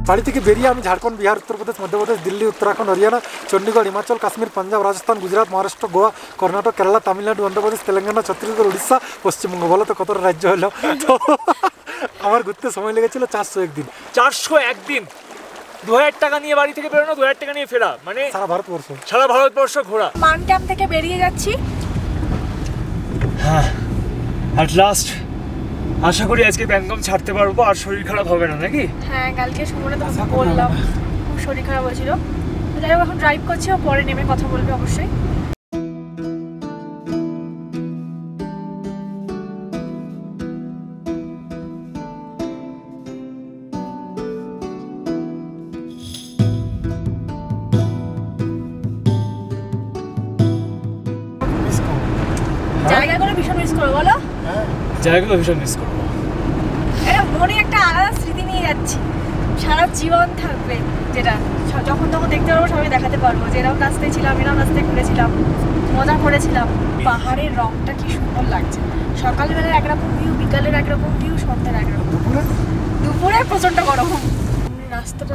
বাড়ি থেকে বেরিয়ে আমি ঝাড়খণ্ড, বিহার, উত্তরপ্রদেশ, মধ্যপ্রদেশ, দিল্লি, উত্তরাখণ্ড, হরিয়ানা, চণ্ডীগড়, হিমাচল, কাশ্মীর, পাঞ্জাব, রাজস্থান, গুজরাট, মহারাষ্ট্র, গোয়া, কর্ণাটক, কেরালা, তামিলনাড়ু, অন্ধ্রপ্রদেশ, তেলেঙ্গানা, ছত্তিশগড়, উড়িষ্যা, পশ্চিমবঙ্গ। বলো তো কতটা রাজ্য হলো? তো আমার ঘুরতে সময় লেগেছিল 401 দিন। 401 দিন 2000 টাকা নিয়ে বাড়ি থেকে বেরোনো, 2000 টাকা নিয়ে ফেরা, মানে সারা ভারতবর্ষ ঘোরা। মান ক্যাম্প থেকে বেরিয়ে যাচ্ছি। হ্যাঁ, অ্যাট লাস্ট আশা করি আজকে প্যানগম ছাড়তে পারবো আর শরীর খারাপ হবে না, নাকি? হ্যাঁ, কালকে সুমনে তোমাকে বললাম খুব শরীর খারাপ হয়েছিল। যাই হোক, এখন ড্রাইভ করছি, পরে নেমে কথা বলবে অবশ্যই। জায়গাগুলো ভীষণ মিস করবো, বলো? জায়গাগুলো ভীষণ মিস করবো। এটা মনে একটা আলাদা স্মৃতি নিয়ে যাচ্ছি, সারা জীবন থাকবে, যেটা যখন তখন দেখতে পারবো, সবাই দেখাতে পারবো যে এরকম রাস্তায় ছিলাম, এরকম রাস্তায় ঘুরেছিলাম, মজা করেছিলাম। পাহাড়ের রংটা কি সুন্দর লাগছে, সকালবেলার একরকম ভিউ, বিকালের একরকম ভিউ, সন্ধ্যার একরকম, দুপুরে প্রচন্ড গরম। রাস্তাটা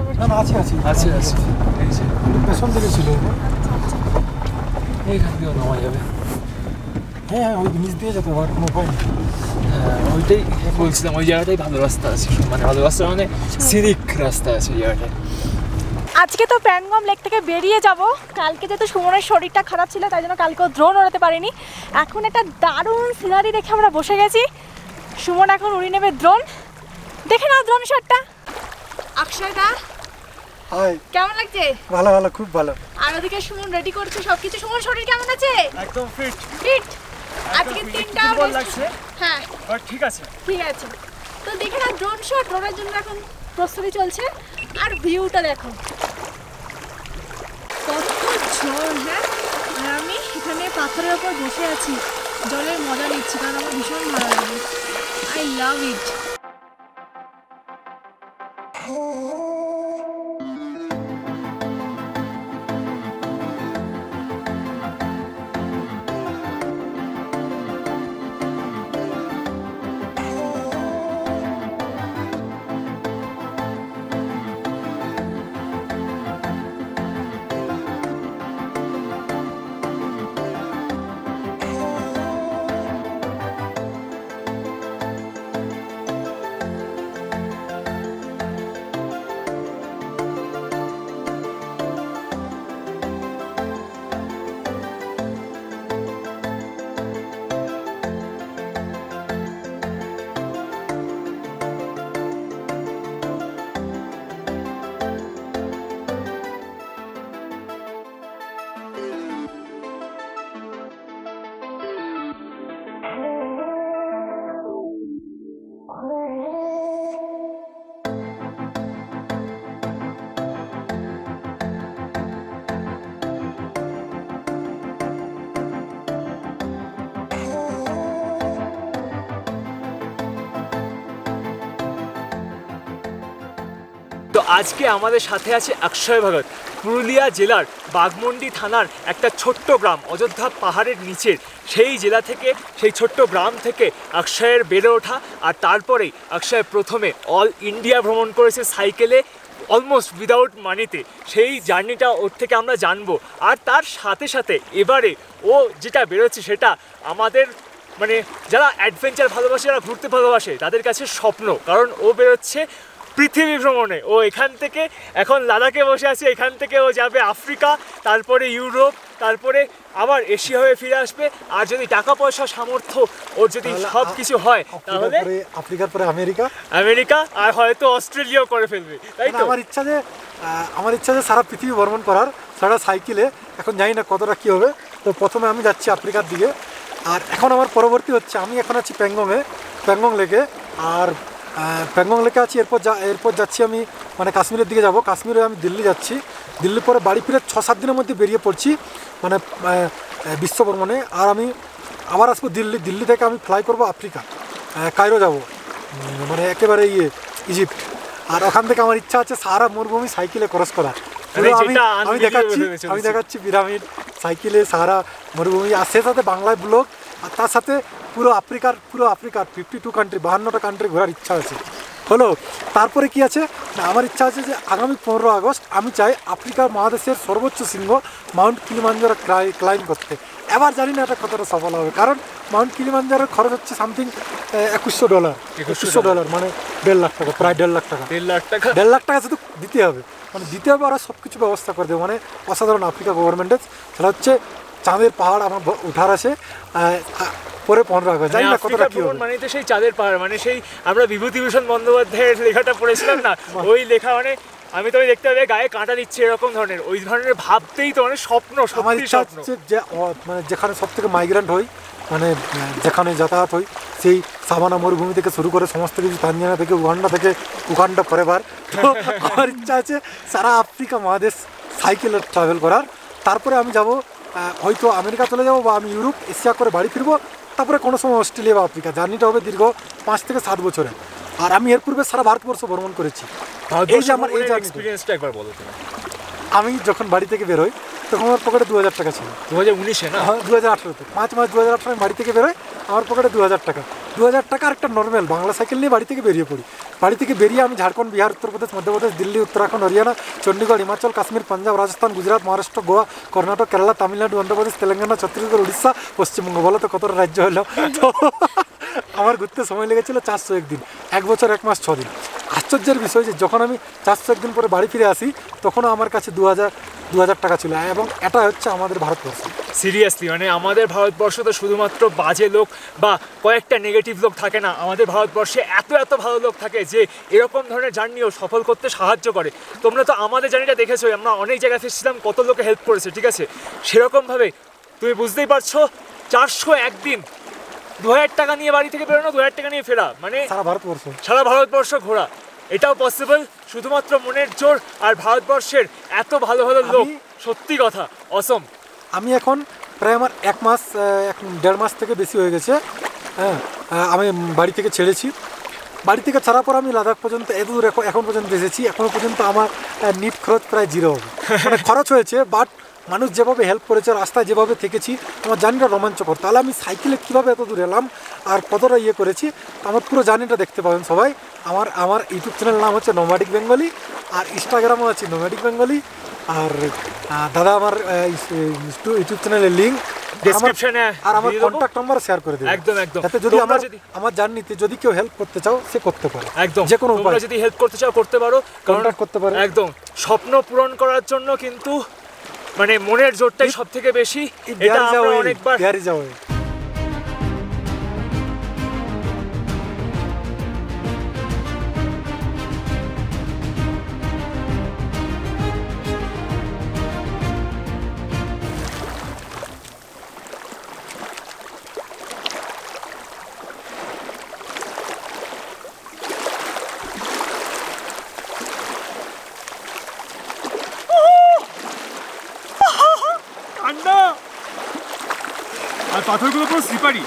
আছে পেছন দিকে ছিল, এইখান দিয়েও নামা যাবে। হ্যাঁ, ওই নিচ দিয়ে যেতে পারবো, কোনো উপায় নেই। হ্যাঁ, ওইটাই বলছিলাম, ওই জায়গাটাই ভালো রাস্তা আছে, মানে ভালো রাস্তা মানে সিনিক রাস্তা আছে ওই জায়গাটায়। আজকে তো প্যানগম লেক থেকে বেরিয়ে যাব। কালকে যেহেতু সুমনের শরীরটা খারাপ ছিল, তাই জন্য কালকেও ড্রোন ওড়াতে পারিনি। এখন একটা দারুণ সিনারি দেখে আমরা বসে গেছি। সুমন এখন উড়ি নেবে ড্রোন। দেখে নাও ড্রোন শটটা। অক্ষয়দা, কেমন লাগছে? ভালো ভালো, খুব ভালো। আর ওদিকে সুমন রেডি করছে সবকিছু। সুমন শরীর কেমন আছে? একদম ফিট। আজকে 3টা লাগছে। হ্যাঁ, বাট ঠিক আছে। তো দেখে নাও ড্রোন শট। ড্রোনের জন্য এখন প্রস্তুতি চলছে। আর ভিউটা দেখো কত জল। হ্যাঁ, আর আমি এখানে পাথরের ওপর বসে আছি, জলের মজা নিচ্ছি, কারণ আমার ভীষণ ভালো লাগে। আই লাভ ইট। তো আজকে আমাদের সাথে আছে অক্ষয় ভগত, পুরুলিয়া জেলার বাঘমুন্ডি থানার একটা ছোট্ট গ্রাম, অযোধ্যা পাহাড়ের নিচের সেই জেলা থেকে, সেই ছোট্ট গ্রাম থেকে অক্ষয়ের বেড়ে ওঠা। আর তারপরেই অক্ষয় প্রথমে অল ইন্ডিয়া ভ্রমণ করেছে সাইকেলে, অলমোস্ট উইদাউট মানিতে। সেই জার্নিটা ওর থেকে আমরা জানবো। আর তার সাথে সাথে এবারে ও যেটা বেরোচ্ছে সেটা আমাদের মানে যারা অ্যাডভেঞ্চার ভালোবাসে, যারা ঘুরতে ভালোবাসে, তাদের কাছে স্বপ্ন। কারণ ও বেরোচ্ছে পৃথিবী ভ্রমণে। ও এখান থেকে এখন লাদাখে বসে আছে, এখান থেকে ও যাবে আফ্রিকা, তারপরে ইউরোপ, তারপরে আবার এশিয়া হয়ে ফিরে আসবে। আর যদি টাকা পয়সা সামর্থ্য ওর যদি সব কিছু হয়, তাহলে আফ্রিকার পরে আমেরিকা আর হয়তো অস্ট্রেলিয়াও করে ফেলবে। তাই তো আমার ইচ্ছা যে সারা পৃথিবী ভ্রমণ করার, সারা সাইকেলে। এখন জানি না কতটা কী হবে। তো প্রথমে আমি যাচ্ছি আফ্রিকার দিকে, আর এখন আমার পরবর্তী হচ্ছে আমি এখন আছি প্যাংগং লেকে। আর প্যাংগং লেকে আছি, এরপর যাচ্ছি আমি মানে কাশ্মীরের দিকে যাব। কাশ্মীরে আমি দিল্লি যাচ্ছি। দিল্লির পরে বাড়ি ফিরে 6-7 দিনের মধ্যে বেরিয়ে পড়ছি মানে বিশ্ব ভ্রমণে। আর আমি আবার আসবো দিল্লি থেকে আমি ফ্লাই করব আফ্রিকা, কায়রো যাব, মানে একেবারে ইজিপ্ট। আর ওখান থেকে আমার ইচ্ছা আছে সাহারা মরুভূমি সাইকেলে ক্রস করা। আমি দেখাচ্ছি পিরামিড, সাইকেলে সাহারা মরুভূমি, আর সে সাথে বাংলায় ব্লগ, আর তার সাথে পুরো আফ্রিকার 52 কান্ট্রি, 52টা কান্ট্রি ঘোরার ইচ্ছা আছে। হলো। তারপরে কি আছে না, আমার ইচ্ছা আছে যে আগামী 15 আগস্ট আমি চাই আফ্রিকার মহাদেশের সর্বোচ্চ শৃঙ্গ মাউন্ট কিলিমাঞ্জারো ক্লাইম্ব করতে। এবার জানি না এটা কতটা সফল হবে, কারণ মাউন্ট কিলিমাঞ্জারোর খরচ হচ্ছে সামথিং $2100, $2100 মানে 1.5 লাখ টাকা, প্রায় 1.5 লাখ টাকা। 1.5 লাখ টাকা শুধু দিতে হবে, মানে দিতে হবে, ওরা সব কিছু ব্যবস্থা করে দেবে, মানে অসাধারণ আফ্রিকা গভর্নমেন্টের। সেটা হচ্ছে চাঁদের পাহাড় আমার উঠার আছে পরে 15 আগস্ট, জানি না কতটা কি হবে। মানে তো সেই চাঁদের পাহাড়, মানে সেই আমরা বিভূতিভূষণ বন্দ্যোপাধ্যায়ের লেখাটা পড়েছিলাম না, ওই লেখা, মানে আমি তো দেখতে হবে গায়ে কাঁটা দিচ্ছে এরকম ধরনের, ওই ধরনের ভাবতেই তো মানে স্বপ্ন। আমার ইচ্ছা হচ্ছে যে মানে যেখানে সব থেকে মাইগ্রেন্ট হই, মানে যেখানে যাতায়াত হই, সেই সাভানা মরুভূমি থেকে শুরু করে সমস্ত কিছু, তানজানিয়া থেকে উগান্ডা ফরেভার। তো আমার ইচ্ছা আছে সারা আফ্রিকা মহাদেশ সাইকেলে ট্রাভেল করার। তারপরে আমি যাব হয়তো আমেরিকা চলে যাবো, বা আমি ইউরোপ এশিয়া করে বাড়ি ফিরবো, তারপরে কোনো সময় অস্ট্রেলিয়া বা আফ্রিকা। জার্নিটা হবে দীর্ঘ 5 থেকে 7 বছরে। আর আমি এর পূর্বে সারা ভারতবর্ষ ভ্রমণ করেছি। এই যে আমার এই এক্সপেরিয়েন্সটা একবার বলো তুমি। আমি যখন বাড়ি থেকে বেরোই তখন আমার পকেটে 2000 টাকা ছিল। 2019-এ না? হ্যাঁ, 2018-তে 5 মার্চ 2018 আমি বাড়ি থেকে বেরোই, আমার পকেটে 2000 টাকা। 2000 টাকা আর একটা নর্মাল বাংলা সাইকেল নিয়ে বাড়ি থেকে বেরিয়ে পড়ি। বাড়ি থেকে বেরিয়ে আমি ঝাড়খণ্ড, বিহার, উত্তরপ্রদেশ, মধ্যপ্রদেশ, দিল্লি, উত্তরাখণ্ড, হরিয়ানা, চণ্ডীগড়, হিমাচল, কাশ্মীর, পাঞ্জাব, রাজস্থান, গুজরাট, মহারাষ্ট্র, গোয়া, কর্ণাটক, কেরালা, তামিলনাড়ু, অন্ধ্রপ্রদেশ, তেলেঙ্গানা, ছত্তিশগড়, উড়িষ্যা, পশ্চিমবঙ্গ। বলো তো কতটা রাজ্য হলো? তো আমার ঘুরতে সময় লেগেছিল 401 দিন, 1 বছর 1 মাস 6 দিন। আশ্চর্যের বিষয় যে যখন আমি 401 দিন পরে বাড়ি ফিরে আসি, তখনও আমার কাছে 2000 টাকা ছিল, এবং এটা হচ্ছে আমাদের ভারতবর্ষ। সিরিয়াসলি, মানে আমাদের ভারতবর্ষ তো শুধুমাত্র বাজে লোক বা কয়েকটা নেগেটিভ লোক থাকে না, আমাদের ভারতবর্ষে এত ভালো লোক থাকে যে এরকম ধরনের জার্নিও সফল করতে সাহায্য করে। তোমরা তো আমাদের জার্নিটা দেখেছো, আমরা অনেক জায়গায় ফেসছিলাম, কত লোকে হেল্প করেছে, ঠিক আছে? সেরকমভাবে তুমি বুঝতেই পারছো 401 দিন 2000 টাকা নিয়ে বাড়ি থেকে বেরোনো, 2000 টাকা নিয়ে ফেরা, মানে সারা ভারতবর্ষ ঘোরা, এটাও পসিবল শুধুমাত্র মনের জোর আর ভারতবর্ষের এত ভালো লোক। সত্যি কথা অসম। আমি এখন প্রায় আমার 1.5 মাস থেকে বেশি হয়ে গেছে। হ্যাঁ, আমি বাড়ি থেকে ছেড়েছি। বাড়ি থেকে ছাড়ার পর আমি লাদাখ পর্যন্ত এতদূর এখন পর্যন্ত এসেছি। এখনও পর্যন্ত আমার নিট খরচ প্রায় 0 হবে, মানে খরচ হয়েছে, বাট মানুষ যেভাবে হেল্প করেছে, রাস্তায় যেভাবে থেকেছি, আমার জার্নিটা রোমাঞ্চকর। তাহলে আমি সাইকেলে কীভাবে এত দূর এলাম আর কতটা করেছি, আমার পুরো জার্নিটা দেখতে পাবেন সবাই। আমার ইউটিউব চ্যানেল নাম হচ্ছে নোম্যাডিক বেঙ্গলি, আর ইনস্টাগ্রামও আছে নোম্যাডিক বেঙ্গলি। আর দাদা আমার ইউটিউব চ্যানেলের লিঙ্ক ডেসক্রিপশনে আর আমার কন্ট্যাক্ট নাম্বার শেয়ার করে দেব, একদম। যাতে যদি আমার জার্নিতে যদি কেউ হেল্প করতে চাও, সে করতে পারে, একদম। যে কোনো উপায়, যদি হেল্প করতে চাও করতে পারো, কন্ট্যাক্ট করতে পারে, একদম। স্বপ্ন পূরণ করার জন্য কিন্তু মানে মনের জোরটাই সব থেকে বেশি, এটা আমরা অনেকবার ঠান্ডা, আর পাথরগুলো পুরো স্লিপারি।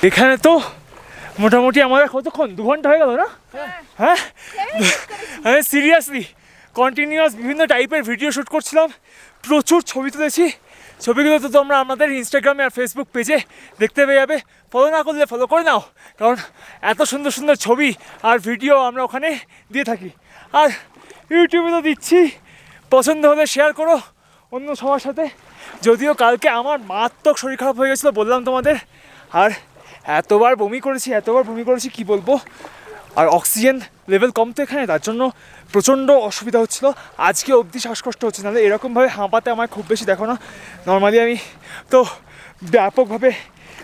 এখানে তো মোটামুটি আমাদের কতক্ষণ, 2 ঘন্টা হয়ে গেল না? হ্যাঁ, আমি সিরিয়াসলি কন্টিনিউয়াস বিভিন্ন টাইপের ভিডিও শ্যুট করছিলাম, প্রচুর ছবি তুলেছি। ছবিগুলো তো তোমরা আমাদের ইনস্টাগ্রামে আর ফেসবুক পেজে দেখতে পেয়ে যাবে। ফলো না করলে ফলো করে নাও, কারণ এত সুন্দর ছবি আর ভিডিও আমরা ওখানে দিয়ে থাকি। আর ইউটিউবে তো দিচ্ছি, পছন্দ হলে শেয়ার করো অন্য সবার সাথে। যদিও কালকে আমার মারাত্মক শরীর খারাপ হয়ে গেছিলো বললাম তোমাদের, আর এতবার বমি করেছি কি বলবো। আর অক্সিজেন লেভেল কম তো এখানে, তার জন্য প্রচণ্ড অসুবিধা হচ্ছিলো। আজকে অবধি শ্বাসকষ্ট হচ্ছে, নাহলে এরকমভাবে হাঁপাতে আমার খুব বেশি দেখো না। নর্মালি আমি তো ব্যাপকভাবে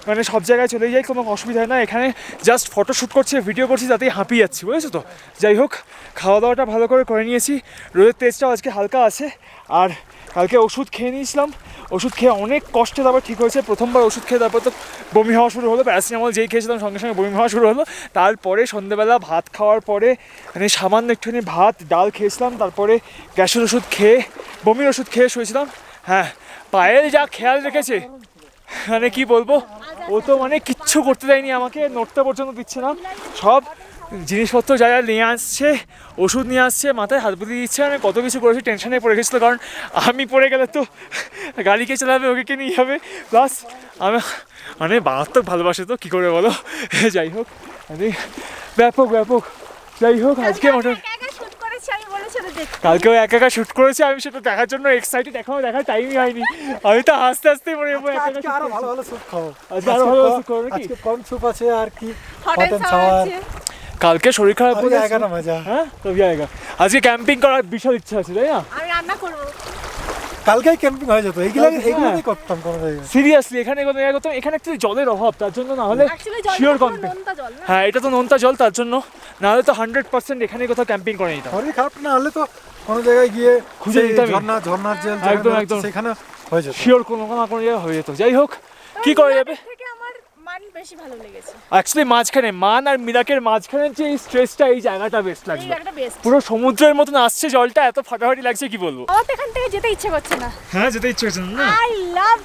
মানে সব জায়গায় চলে যাই, কোনো অসুবিধা হয় না। এখানে জাস্ট ফটোশ্যুট করছি, ভিডিও করছি, তাতেই হাঁপিয়ে যাচ্ছি, বুঝেছো তো। যাই হোক, খাওয়া দাওয়াটা ভালো করে নিয়েছি, রোদের তেজটাও আজকে হালকা আছে। আর কালকে ওষুধ খেয়ে নিয়েছিলাম, ওষুধ খেয়ে অনেক কষ্টে তারপর ঠিক হয়েছে। প্রথমবার ওষুধ খেয়ে তারপর তো বমি হওয়া শুরু হলো, প্যারাসিটামল যেই খেয়েছিলাম সঙ্গে সঙ্গে বমি হওয়া শুরু হলো। তারপরে সন্ধ্যেবেলা ভাত খাওয়ার পরে মানে সামান্য একটুখানি ভাত ডাল খেয়েছিলাম, তারপরে গ্যাসের ওষুধ খেয়ে বমির ওষুধ খেয়ে শুয়েছিলাম। হ্যাঁ, পায়েল যা খেয়াল রেখেছে মানে কি বলবো, ও তো মানে কিচ্ছু করতে দেয়নি আমাকে, নড়তে পর্যন্ত দিচ্ছে না। সব জিনিসপত্র যা নিয়ে আসছে, ওষুধ নিয়ে আসছে, মাথায় হাত বুলিয়ে দিচ্ছে। আমি কত কিছু করেছি, টেনশনে পড়ে গেছিলো, কারণ আমি পড়ে গেলে তো গাড়ি কে চালাবে, ওকে কে নিয়ে যাবে। প্লাস আমি মানে মারাত্মক ভালোবাসে, তো কী করে বলো। যাই হোক, মানে ব্যাপক যাই হোক, আজকে মোটর কালকেও একা শ্যুট করেছে, আমি সেটা দেখার জন্য এক্সাইটেড, এখনো দেখার টাইমই হয়নি। আমি তো হাসতে মরে যাবো। আরো ভালো স্যুপ খাবো, আরো ভালো স্যুপ খাবো নাকি? আজকে কম স্যুপ আছে আর কি, হট এন্ড সাওয়ার। কালকে শরীর খারাপ হয়ে গেছে না, মজা। হ্যাঁ, তো জায়গা আজকে ক্যাম্পিং করার বিশাল ইচ্ছা আছে, তাই না? আমি রান্না করব কালকেই ক্যাম্পিং হয়ে যেত, এইগুলোই করতাম কোনো জায়গায়। সিরিয়াসলি এখানে কোনো জায়গা করতাম, এখানে একটু জলের অভাব, তার জন্য না হলে শিওর ক্যাম্পিং। হ্যাঁ, এটা তো নোনতা জল, তার জন্য না হলে তো 100% এখানে কোথাও ক্যাম্পিং করে নিতাম। শরীর খারাপ না হলে তো কোনো জায়গায় গিয়ে খুঁজে নিতাম, ঝর্ণার জল একদম সেখানে হয়ে যেত, শিওর কোনো না কোনো জায়গায় হয়ে যেত। যাই হোক, কি করা যাবে। মান বেশি ভালো লেগেছে অ্যাকচুয়ালি মাঝখানে মান আর মিরাকের মাঝখানে যে এই স্ট্রেসটা, এই জায়গাটা বেস্ট লাগছে। পুরো সমুদ্রের মতন আসছে জলটা, এত ফাটাফাটি লাগছে কি বলবো। আমার তো এখান থেকে যেতে ইচ্ছে করছে না। হ্যাঁ, যেতে ইচ্ছে করছে না। I love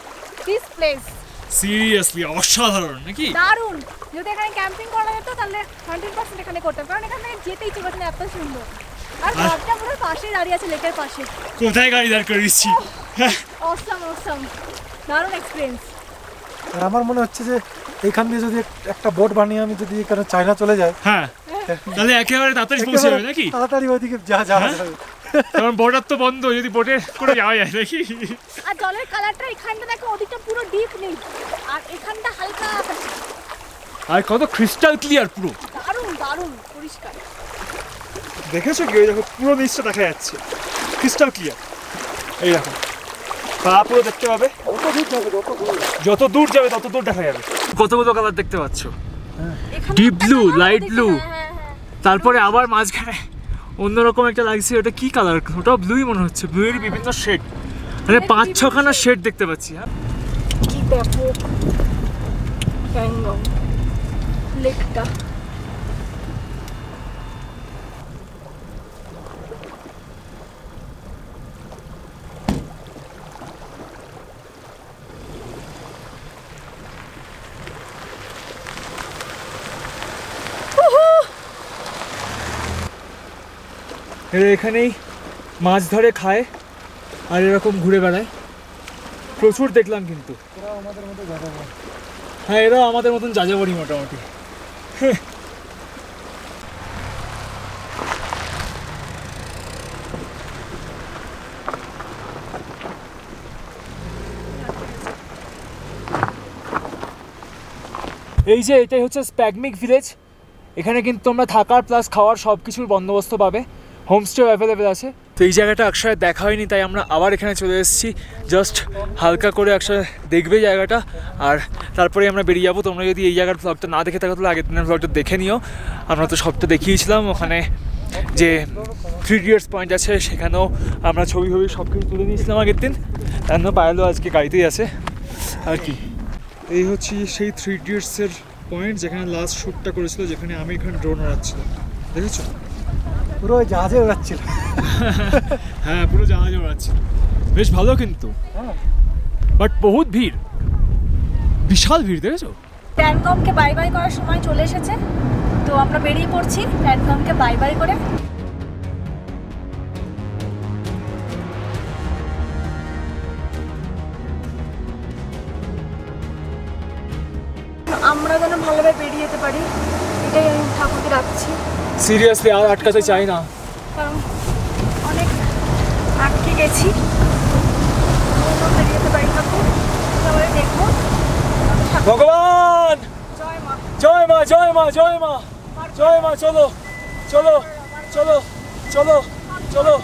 this place, seriously অসাধারণ নাকি, দারুণ। যদি এখানে ক্যাম্পিং করা যেত তাহলে 100% এখানে করতাম, কারণ এখান থেকে যেতে ইচ্ছে করছে না, এত সুন্দর। আর ঘরটা পুরো পাশে দাঁড়িয়ে আছে, লেকের পাশে। কোথায় গাড়ি দাঁড় করিয়েছি। অসাম দারুণ এক্সপেরিয়েন্স। আর আমার মনে হচ্ছে যে এখান দিয়ে যদি একটা বোট বানিয়ে আমি যদি এখানে চায়না চলে যাই, হ্যাঁ, তাহলে একেবারে তাড়াতাড়ি পৌঁছে যাবে নাকি, তাড়াতাড়ি ওইদিকে যাওয়া যাবে। কারণ বর্ডার তো বন্ধ, যদি বোটে করে যাওয়া যায় নাকি। আর জলের কালারটা এখানটা দেখো, ওদিকটা পুরো ডিপ নেই, আর এখানটা হালকা আকাশি। আর কত ক্রিস্টাল ক্লিয়ার, পুরো দারুণ পরিষ্কার। দেখেছো কি, ওই দেখো পুরো নিচটা দেখা যাচ্ছে, ক্রিস্টাল ক্লিয়ার। এই দেখো, পা পুরো দেখতে পাবে, যত দূর যাবে তত দূর দেখা যাবে। কতগুলো কালার দেখতে পাচ্ছ, ডিপ ব্লু, লাইট ব্লু, তারপরে আবার মাঝখানে অন্যরকম একটা লাগছে, ওটা কি কালার, ওটাও ব্লুই মনে হচ্ছে, ব্লুয়ের বিভিন্ন শেড, মানে 5-6খানা শেড দেখতে পাচ্ছি। হ্যাঁ, কি ব্যাপক প্যাংগং লেকটা। এখানেই মাছ ধরে খায় আর এরকম ঘুরে বেড়ায়, প্রচুর দেখলাম। কিন্তু হ্যাঁ, এরাও আমাদের মতন যাযাবরই মোটামুটি। এই যে এটাই হচ্ছে স্প্যাগমিক ভিলেজ, এখানে কিন্তু তোমরা থাকার প্লাস খাওয়ার সব কিছুর বন্দোবস্ত পাবে, হোমস্টেও অ্যাভেলেবেল আছে। তো এই জায়গাটা একসাথে দেখা হয়নি, তাই আমরা আবার এখানে চলে এসেছি, জাস্ট হালকা করে একসাথে দেখবে জায়গাটা, আর তারপরে আমরা বেরিয়ে যাবো। তোমরা যদি এই জায়গার ব্লগটা না দেখে থাকো তাহলে আগের দিনের ব্লগটা দেখে নিও, আমরা তো সবটা দেখিয়েছিলাম। ওখানে যে 3 Idiots পয়েন্ট আছে, সেখানেও আমরা ছবি সব কিছু তুলে নিয়েছিলাম আগের দিন। তার জন্য পায়েলও আজকে গাড়িতেই আছে আর কি। এই হচ্ছে সেই 3 Idiots-এর পয়েন্ট, যেখানে লাস্ট শ্যুটটা করেছিল, যেখানে আমি এখানে ড্রোন উড়াচ্ছিলাম, দেখেছো? পুরো জাহাজে উড়াচ্ছিল। হ্যাঁ, পুরো জাহাজে উড়াচ্ছিল, বেশ ভালো কিন্তু, বাট বহুত ভিড়, বিশাল ভিড়, দেখেছো? প্যাংগংকে বাই বাই করার সময় চলে এসেছে, তো আমরা বেরিয়ে পড়ছি প্যাংগংকে বাই বাই করে। আমরা যেন ভালোভাবে বেরিয়ে যেতে পারি, এটাই আমি ঠাকুরকে রাখছি। সিরিয়াসলি আর আটকাতে চাই না, কারণ আটকে গেছি। বেরিয়ে বাড়ি থাকবো, তারপরে দেখবো। ভগবান জয় মা। জয় মা জয় মা জয় মা জয় মা, চলো চলো চলো চলো চলো।